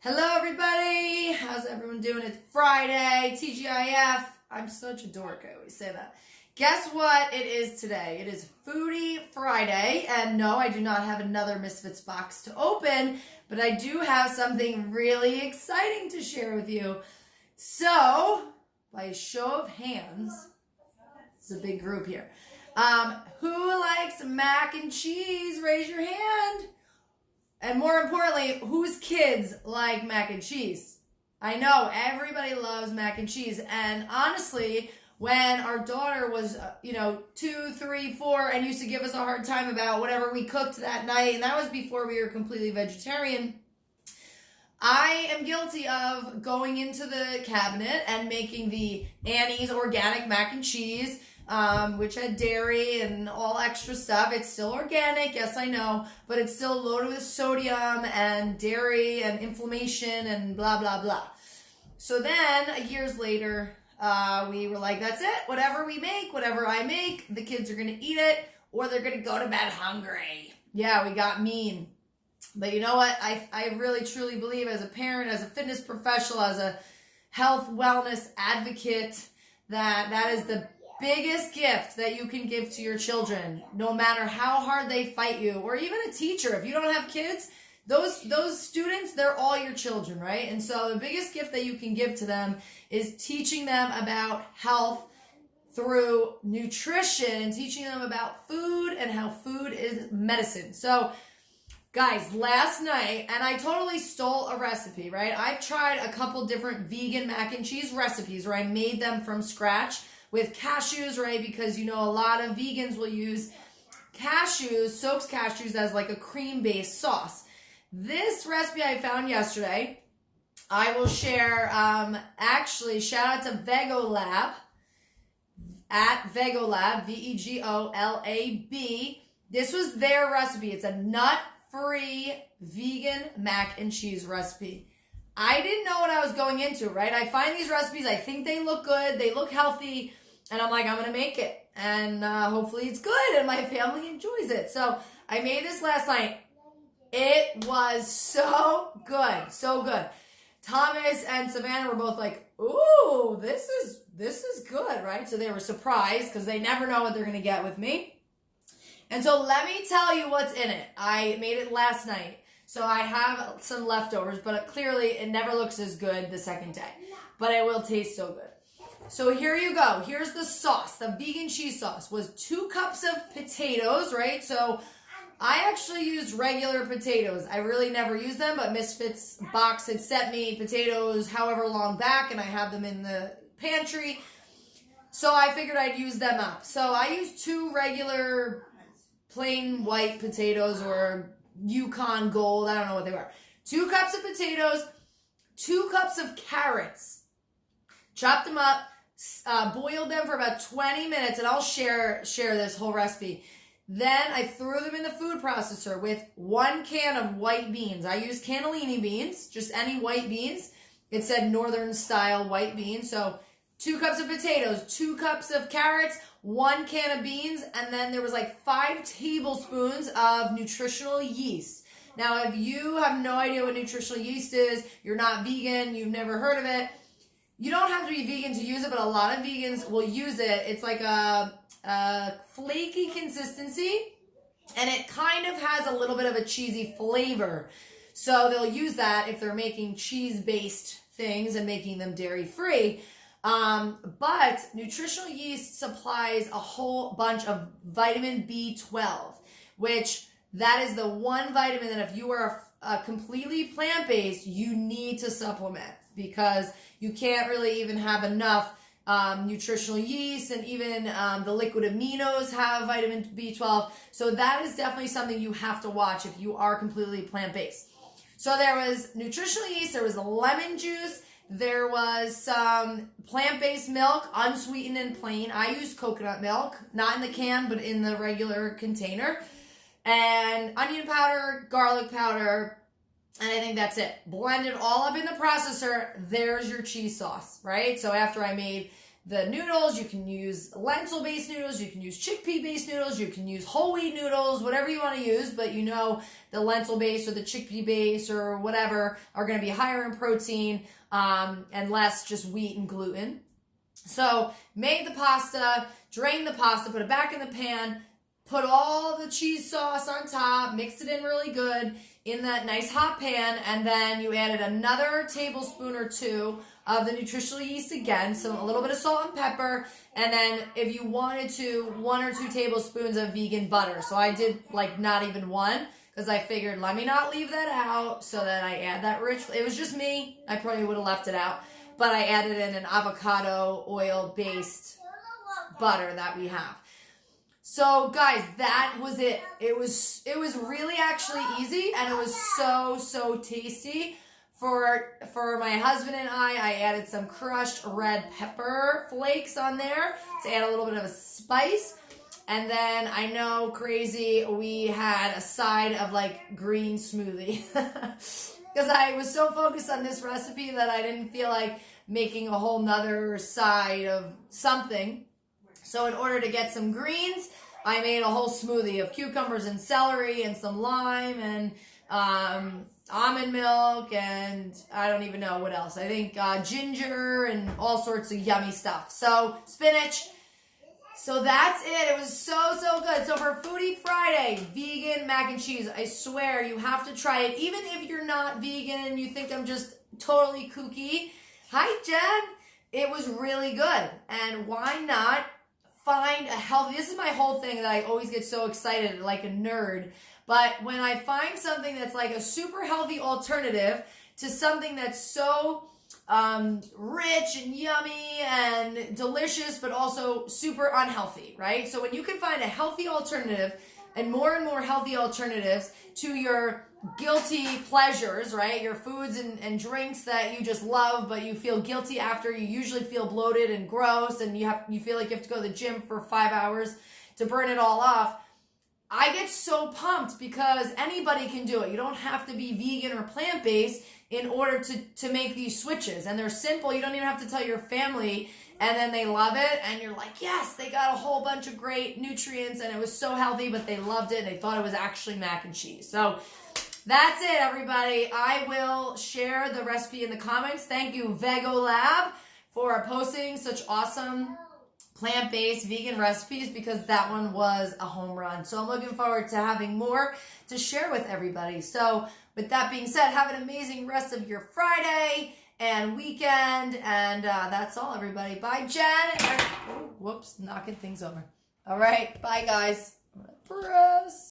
Hello, everybody. How's everyone doing? It's Friday, TGIF. I'm such a dork. I always say that. Guess what it is today? It is Foodie Friday. And no, I do not have another Misfits box to open, but I do have something really exciting to share with you. So, by a show of hands, it's a big group here. Who likes mac and cheese? Raise your hand. And more importantly, whose kids like mac and cheese? I know everybody loves mac and cheese. And honestly, when our daughter was, 2, 3, 4, and used to give us a hard time about whatever we cooked that night, and that was before we were completely vegetarian, I am guilty of going into the cabinet and making the Annie's organic mac and cheese, which had dairy and all extra stuff. It's still organic, yes, I know, but it's still loaded with sodium and dairy and inflammation and blah, blah, blah. So then, years later, we were like, that's it. Whatever we make, whatever I make, the kids are going to eat it or they're going to go to bed hungry. Yeah, we got mean. But you know what? I really, truly believe as a parent, as a fitness professional, as a health, wellness advocate, that is the biggest gift that you can give to your children, no matter how hard they fight you, or even a teacher. If you don't have kids, those students, they're all your children, right? And so the biggest gift that you can give to them is teaching them about health through nutrition and teaching them about food and how food is medicine. So guys, last night, and I totally stole a recipe, right? I've tried a couple different vegan mac and cheese recipes where I made them from scratch with cashews, right? Because, a lot of vegans will use cashews, soaked cashews, as like a cream-based sauce. This recipe I found yesterday, I will share, actually, shout out to Vegolab, at Vegolab, Vegolab. This was their recipe. It's a nut-free vegan mac and cheese recipe. I didn't know what I was going into, right? I find these recipes, I think they look good, they look healthy, and I'm like, I'm going to make it. And hopefully it's good and my family enjoys it. So I made this last night. It was so good, so good. Thomas and Savannah were both like, ooh, this is good, right? So they were surprised because they never know what they're going to get with me. And so let me tell you what's in it. I made it last night. So I have some leftovers, but clearly it never looks as good the second day. But it will taste so good. So here you go. Here's the sauce. The vegan cheese sauce was 2 cups of potatoes, right? So I actually used regular potatoes. I really never use them, but Misfits box had sent me potatoes however long back, and I had them in the pantry. So I figured I'd use them up. So I used 2 regular plain white potatoes, or Yukon Gold. I don't know what they were. 2 cups of potatoes, 2 cups of carrots. Chopped them up, boiled them for about 20 minutes, and I'll share this whole recipe. Then I threw them in the food processor with 1 can of white beans. I used cannellini beans, just any white beans. It said northern style white beans. So 2 cups of potatoes, 2 cups of carrots, 1 can of beans, and then there was like 5 tablespoons of nutritional yeast. Now, if you have no idea what nutritional yeast is, you're not vegan, you've never heard of it, you don't have to be vegan to use it, but a lot of vegans will use it. It's like a flaky consistency, and it kind of has a little bit of a cheesy flavor. So they'll use that if they're making cheese-based things and making them dairy-free. But nutritional yeast supplies a whole bunch of vitamin B12, which that is the one vitamin that if you are completely plant-based, you need to supplement, because you can't really even have enough nutritional yeast, and even the liquid aminos have vitamin B12. So that is definitely something you have to watch if you are completely plant-based. So there was nutritional yeast, there was lemon juice, there was some plant-based milk, unsweetened and plain. I used coconut milk, not in the can, but in the regular container. And onion powder, garlic powder, and I think that's it. Blend it all up in the processor. There's your cheese sauce, right? So after I made the noodles. You can use lentil-based noodles. You can use chickpea-based noodles. You can use whole wheat noodles, whatever you want to use. But you know the lentil-based or the chickpea-based or whatever are going to be higher in protein and less just wheat and gluten. So made the pasta, drained the pasta, put it back in the pan, put all the cheese sauce on top, mixed it in really good in that nice hot pan, and then you added another tablespoon or two of the nutritional yeast again, so a little bit of salt and pepper, and then if you wanted to, 1 or 2 tablespoons of vegan butter. So I did like not even one, because I figured let me not leave that out so that I add that rich, it was just me, I probably would have left it out, but I added in an avocado oil based butter that we have. So guys, that was it. It was really actually easy, and it was so tasty. For my husband and I added some crushed red pepper flakes on there to add a little bit of a spice. And then I know crazy, we had a side of like green smoothie because I was so focused on this recipe that I didn't feel like making a whole nother side of something. So in order to get some greens, I made a whole smoothie of cucumbers and celery and some lime and almond milk and I don't even know what else. I think ginger and all sorts of yummy stuff. So spinach. So that's it. It was so good. So for Foodie Friday, vegan mac and cheese, I swear you have to try it. Even if you're not vegan and you think I'm just totally kooky. Hi, Jen. It was really good. And why not find a healthy, this is my whole thing that I always get so excited like a nerd, but when I find something that's like a super healthy alternative to something that's so rich and yummy and delicious but also super unhealthy, right? So when you can find a healthy alternative and more healthy alternatives to your guilty pleasures, right? Your foods and drinks that you just love, but you feel guilty after. You usually feel bloated and gross, and you feel like you have to go to the gym for 5 hours to burn it all off. I get so pumped because anybody can do it. You don't have to be vegan or plant-based in order to make these switches. And they're simple. You don't even have to tell your family, and then they love it, and you're like, yes, they got a whole bunch of great nutrients, and it was so healthy, but they loved it, and they thought it was actually mac and cheese. So that's it, everybody. I will share the recipe in the comments. Thank you, Vego Lab, for posting such awesome plant-based vegan recipes, because that one was a home run. So I'm looking forward to having more to share with everybody. So with that being said, have an amazing rest of your Friday and weekend. And that's all, everybody. Bye, Jen. Oh, whoops, knocking things over. All right. Bye, guys. Press.